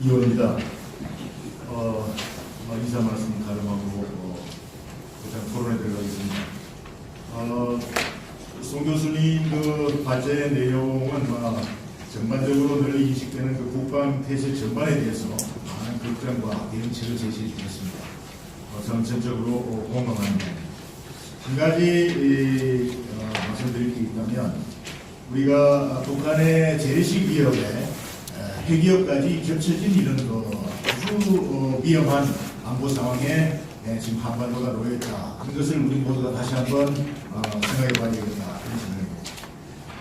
이원입니다. 인사 말씀 가름하고 일단 토론에 들어가겠습니다. 송 교수님 그 과제의 내용은 전반적으로 널리 인식되는 그 국방 태세 전반에 대해서 많은 걱정과 대응책을 제시해 주셨습니다. 저는 전적으로 공감합니다. 한 가지 말씀드릴 게 있다면 우리가 북한의 재래식 위협에 핵위협까지 겹쳐진 이런 아주 위험한 안보 상황에 지금 한반도가 놓여있다. 그것을 우리 모두가 다시 한번 생각해 봐야 되겠다.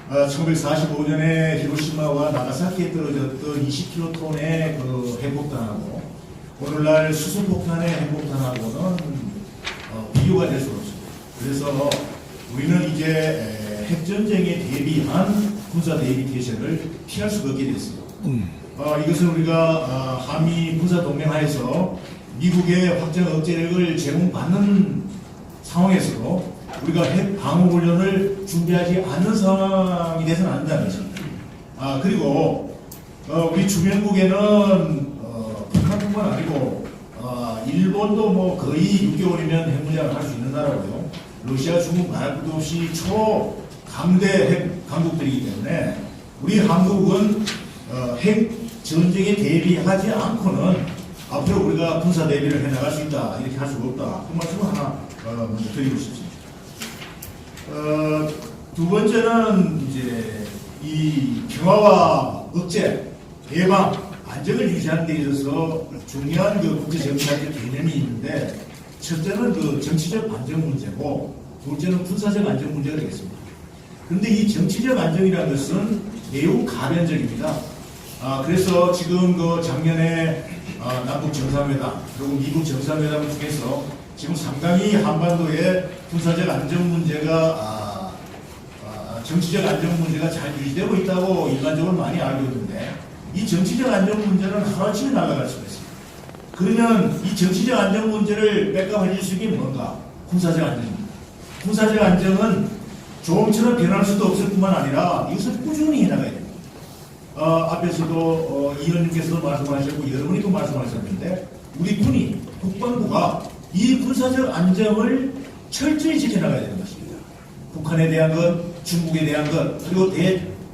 그런 생각입니다. 1945년에 히로시마와 나가사키에 떨어졌던 20킬로톤의 그 핵폭탄하고 오늘날 수소폭탄의 핵폭탄하고는 비교가 될 수 없습니다. 그래서 우리는 이제 핵전쟁에 대비한 군사 대비 태세를 피할 수가 없게 됐습니다. 이것은 우리가 한미 군사동맹하에서 미국의 확장 억제력을 제공받는 상황에서도 우리가 핵 방어 훈련을 준비하지 않는 상황이 돼서는 안 된다는 것입니다. 그리고 우리 주변국에는 북한뿐만 아니고 일본도 뭐 거의 6개월이면 핵무장을 할 수 있는 나라고요. 러시아, 중국 말할 것도 없이 초강대 핵 강국들이기 때문에 우리 한국은 핵 전쟁에 대비하지 않고는 앞으로 우리가 군사 대비를 해나갈 수 있다 이렇게 할 수가 없다. 그 말씀을 하나 먼저 드리고 싶습니다. 두 번째는 이제 이 평화와 억제, 예방, 안정을 유지하는 데 있어서 중요한 그 국제 정치학적 개념이 있는데 첫째는 그 정치적 안정 문제고 둘째는 군사적 안정 문제가 되겠습니다. 그런데 이 정치적 안정이라는 것은 매우 가변적입니다. 그래서 지금 그 작년에 남북 정상회담 그리고 미국 정상회담 중에서 지금 상당히 한반도의 군사적 안정 문제가 정치적 안정 문제가 잘 유지되고 있다고 일반적으로 많이 알고 있는데 이 정치적 안정 문제는 하루아침에 날아갈 수가 있습니다. 그러면 이 정치적 안정 문제를 백업해줄 수 있는 게 뭔가? 군사적 안정입니다. 군사적 안정은 조금처럼 변할 수도 없을 뿐만 아니라 이것을 꾸준히 해나가야 됩니다. 앞에서도 이 의원님께서도 말씀하셨고 여러분이 또 말씀하셨는데 우리 군이 국방부가 이 군사적 안정을 철저히 지켜나가야 되는 것입니다. 북한에 대한 것, 중국에 대한 것, 그리고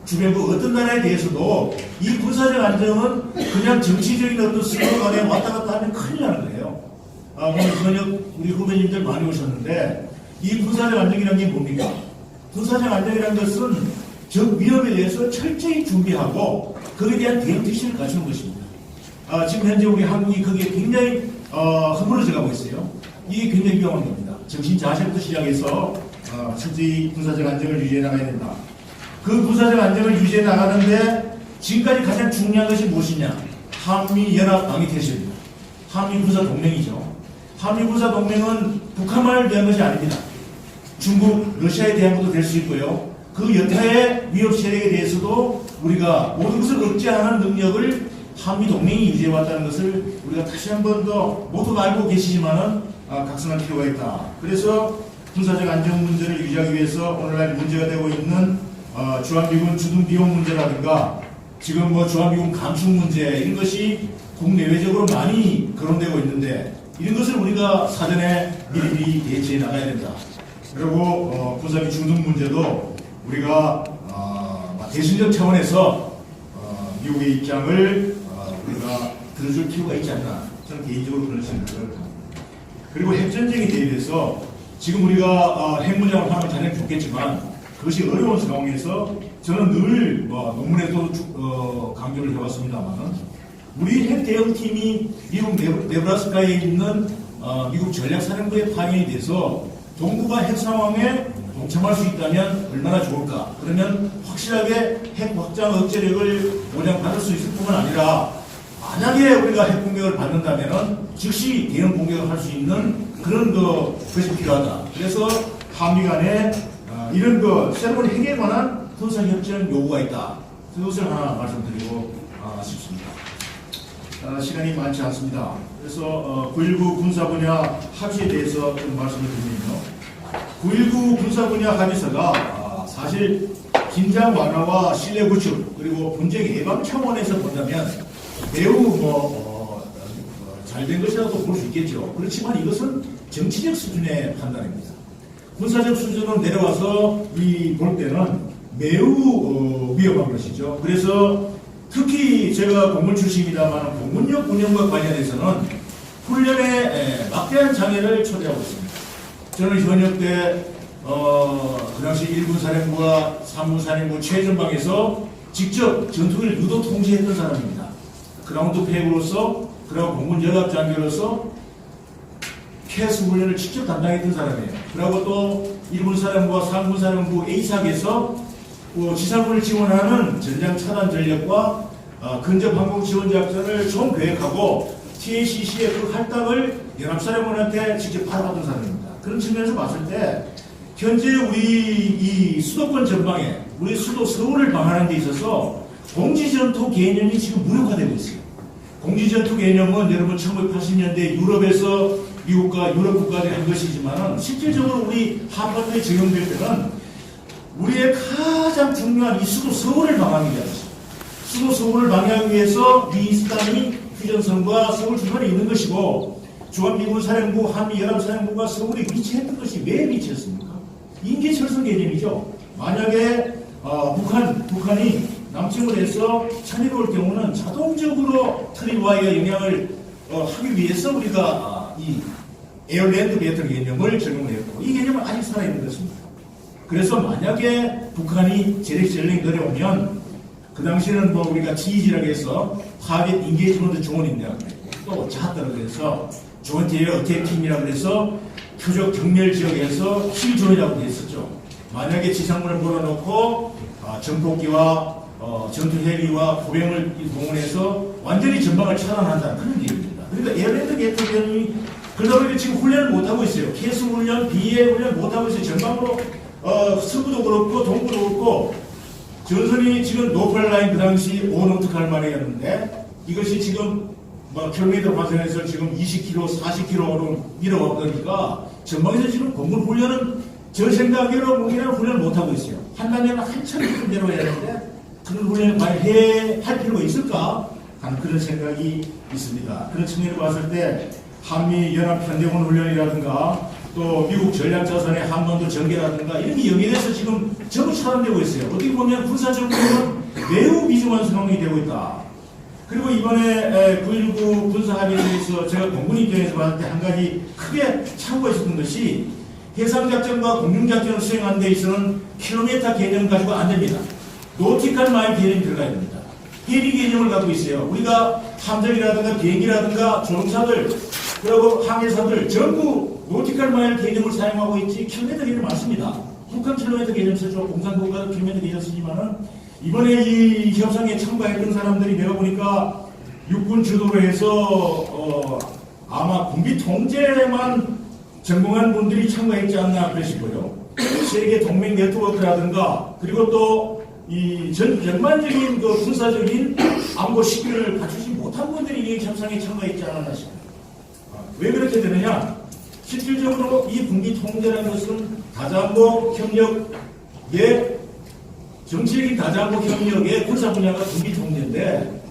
주변국 어떤 나라에 대해서도 이 군사적 안정은 그냥 정치적인 어떤 스로건에 왔다 갔다 하면 큰일 나는 거예요. 오늘 저녁 우리 후배님들 많이 오셨는데 이 군사적 안정이라는 게 뭡니까? 군사적 안정이라는 것은 적 위협에 대해서 철저히 준비하고 거기에 대한 대응 태세를 갖추는 것입니다. 지금 현재 우리 한국이 거기에 굉장히 허물어져 가고 있어요. 이게 굉장히 위험한 겁니다. 정신 자세부터 시작해서 철저히 군사적 안정을 유지해 나가야 된다. 그 군사적 안정을 유지해 나가는데 지금까지 가장 중요한 것이 무엇이냐? 한미 연합 방위 태세입니다. 한미 군사 동맹이죠. 한미 군사 동맹은 북한만을 위한 것이 아닙니다. 중국, 러시아에 대한 것도 될 수 있고요. 그 여타의 위협 세력에 대해서도 우리가 모든 것을 억제하는 능력을 한미 동맹이 유지해왔다는 것을 우리가 다시 한 번 더 모두 알고 계시지만은 각성할 필요가 있다. 그래서 군사적 안정 문제를 유지하기 위해서 오늘날 문제가 되고 있는 주한미군 주둔 비용 문제라든가 지금 뭐 주한미군 감축 문제 이런 것이 국내외적으로 많이 거론되고 있는데 이런 것을 우리가 사전에 미리 대처해 나가야 된다. 그리고 군사비 중등 문제도 우리가 대승적 차원에서 미국의 입장을 우리가 들어줄 필요가 있지 않나 저는 개인적으로 그런 생각을 합니다. 그리고 핵전쟁에 대해서 지금 우리가 핵무장을 하면 당연히 좋겠지만 그것이 어려운 상황에서 저는 늘 논문에도 강조를 해왔습니다만 우리 핵 대응팀이 미국 네브라스카에 있는 미국 전략사령부에 파견이 돼서 동북아 핵 상황에 동참할 수 있다면 얼마나 좋을까. 그러면 확실하게 핵 확장 억제력을 보장받을 수 있을 뿐만 아니라 만약에 우리가 핵 공격을 받는다면 즉시 대응 공격을 할 수 있는 그런 것이 필요하다. 그래서 한미 간에 이런 새로운 핵에 관한 군사협정 요구가 있다. 그것을 하나 말씀드리고 싶습니다. 시간이 많지 않습니다. 그래서 9.19 군사 분야 합의에 대해서 좀 말씀을 드리면요. 9.19 군사 분야 합의서가 사실 긴장 완화와 신뢰 구축 그리고 분쟁 예방 차원에서 본다면 매우 잘된 것이라고 볼 수 있겠죠. 그렇지만 이것은 정치적 수준의 판단입니다. 군사적 수준으로 내려와서 볼 때는 매우 위험한 것이죠. 그래서 특히 제가 공군 출신입니다만 공군력 운영과 관련해서는 훈련에 막대한 장애를 초래하고 있습니다. 저는 현역 때 그 당시 1군 사령부와 3군 사령부 최전방에서 직접 전투기를 유도 통제했던 사람입니다. 그라운드 팩으로서 그리고 공군 연합장교로서 캐스 훈련을 직접 담당했던 사람이에요. 그리고 또 1군 사령부와 3군 사령부 A사에서 지상군을 지원하는 전장 차단 전력과 근접 항공 지원 작전을 총계획하고 TACC의 그 할당을 연합사령관한테 직접 발표하던 사람입니다. 그런 측면에서 봤을 때 현재 우리 이 수도권 전방에 우리 수도 서울을 방한하는 데 있어서 공지전투 개념이 지금 무력화되고 있어요. 공지전투 개념은 여러분 1980년대 유럽에서 미국과 유럽 국가들이 한 것이지만 실질적으로 우리 한반도에 적용될 때는 우리의 가장 중요한 이 수도 서울을 방어하기 위해서 수도 서울을 방어하기 위해서 미스탄이 휴전선과 서울 주변에 있는 것이고 주한미군 사령부, 한미연합사령부가 서울에 위치했던 것이 왜 위치했습니까? 인계철선 개념이죠. 만약에 북한이 남침을 해서 천입을 올 경우는 자동적으로 트리와이어 영향을 하기 위해서 우리가 이 에어랜드 배틀 개념을 적용을 했고 이 개념은 아직 살아있는 것입니다. 그래서 만약에 북한이 재래전력이 내려오면 그 당시에는 우리가 GEG라고 해서 타겟 인게이지먼트 존인데요. 또 자하다고 해서 조인트 에어 어택 팀이라고 해서 표적 경멸 지역에서 킬존이라고 했었죠. 만약에 지상군을 몰아넣고 전폭기와 전투 헬기와 보병을 동원해서 완전히 전방을 차단한다 그런 얘기입니다. 그러니까 에어랜드 개념이 그러다 보니까 지금 훈련을 못하고 있어요. 캐스 훈련, BA 훈련 못하고 있어요. 전방으로 서부도 그렇고 동부도 그렇고 전선이 지금 노펄라인 그 당시 5노트칼 만이었는데 이것이 지금 킬로미터 화선에서 지금 20km, 40km로 밀어왔으니까 전방에서 지금 공군 훈련은 저 생각으로 무기는 훈련을 못하고 있어요. 한 단계는 한참 내려와야 되는데 그런 훈련을 과연 할 필요가 있을까 하는 그런 생각이 있습니다. 그런 측면으로 봤을 때 한미연합편대군 훈련이라든가 또 미국 전략자산의 한반도 전개라든가 이런 게 연계돼서 지금 전부 차단되고 있어요. 어떻게 보면 군사정보는 매우 미중한 상황이 되고 있다. 그리고 이번에 9.19 군사합의에 대해서 제가 공군 입장에서 봤을 때 한 가지 크게 참고가 있었던 것이 해상작전과 공중작전을 수행하는 데 있어서는 킬로미터 개념 가지고 안 됩니다. 노티컬 마일 개념이 들어가야 됩니다. 해리 개념을 갖고 있어요. 우리가 함정이라든가 비행기라든가 조종사들 그리고 항해사들 전부 노티컬 마일 개념을 사용하고 있지 킬로미터 개념 많습니다. 북한 킬로미터 개념 쓰죠. 공산국가 킬로미터 개념 쓰지만은 이번에 이 협상에 참가했던 사람들이 내가 보니까 육군 주도로 해서 아마 군비 통제만 전공한 분들이 참가했지 않나 그러시고요. 세계 동맹 네트워크라든가 그리고 또 이 전반적인 그 군사적인 안보 시기를 갖추지 못한 분들이 이 협상에 참가했지 않았나 싶어요. 왜 그렇게 되느냐? 실질적으로 이 군비 통제라는 것은 다자안보 협력의 정치적인 다자안보 협력의 군사 분야가 군비 통제인데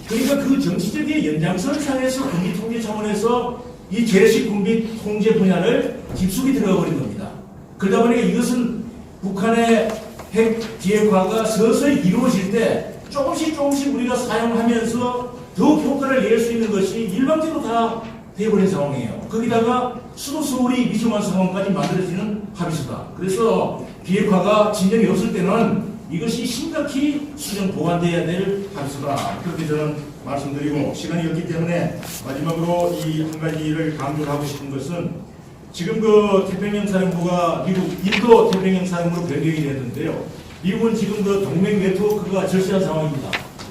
그러니까 그 정치적인 연장선상에서 군비 통제 차원에서 이 제식 군비 통제 분야를 깊숙이 들어가 버린 겁니다. 그러다 보니까 이것은 북한의 핵 비핵화가 서서히 이루어질 때 조금씩 우리가 사용하면서 더욱 효과를 낼 수 있는 것이 일방적으로 다 되어버린 상황이에요. 거기다가 수도 서울이 위중한 상황까지 만들어지는 합의서다. 그래서 비핵화가 진전이 없을 때는 이것이 심각히 수정 보완되어야 될 합의서다. 그렇게 저는 말씀드리고 시간이 없기 때문에 마지막으로 이 한 가지를 강조하고 싶은 것은 지금 그 태평양 사령부가 미국 인도 태평양 사령부로 변경이 됐는데요. 미국은 지금 그 동맹 네트워크가 절실한 상황입니다.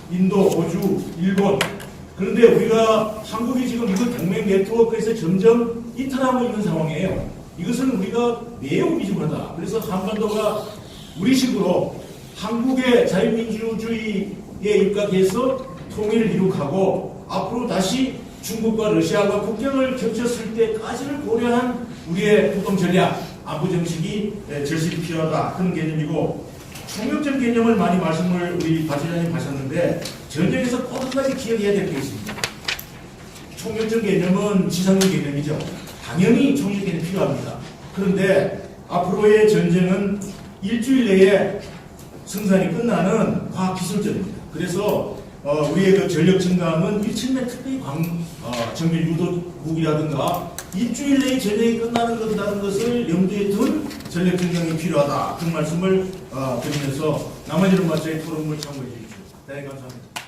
인도, 호주, 일본. 그런데 우리가 한국이 지금 이거 동맹 네트워크에서 점점 이탈하고 있는 상황이에요. 이것은 우리가 매우 미중하다. 그래서 한반도가 우리식으로 한국의 자유민주주의에 입각해서 통일을 이룩하고 앞으로 다시 중국과 러시아가 국경을 겹쳤을 때까지를 고려한 우리의 국방 전략, 안보 정책이 절실히 필요하다. 그런 개념이고 총력전 개념을 많이 말씀을 우리 박 지사님 하셨는데 전쟁에서 꼭 한 가지 기억해야 될 게 있습니다. 총력전 개념은 지상용 개념이죠. 당연히 총력 개념이 필요합니다. 그런데 앞으로의 전쟁은 일주일 내에 생산이 끝나는 과학기술전입니다. 그래서 우리의 그 전력 증강은 일천년 특별히 정밀 유도국이라든가 일주일 내에 전쟁이 끝나는 것을 염두에 둔 전력 증강이 필요하다. 그 말씀을 드리면서 나머지는 마저의 토론을 참고해 주십시오. 네, 감사합니다.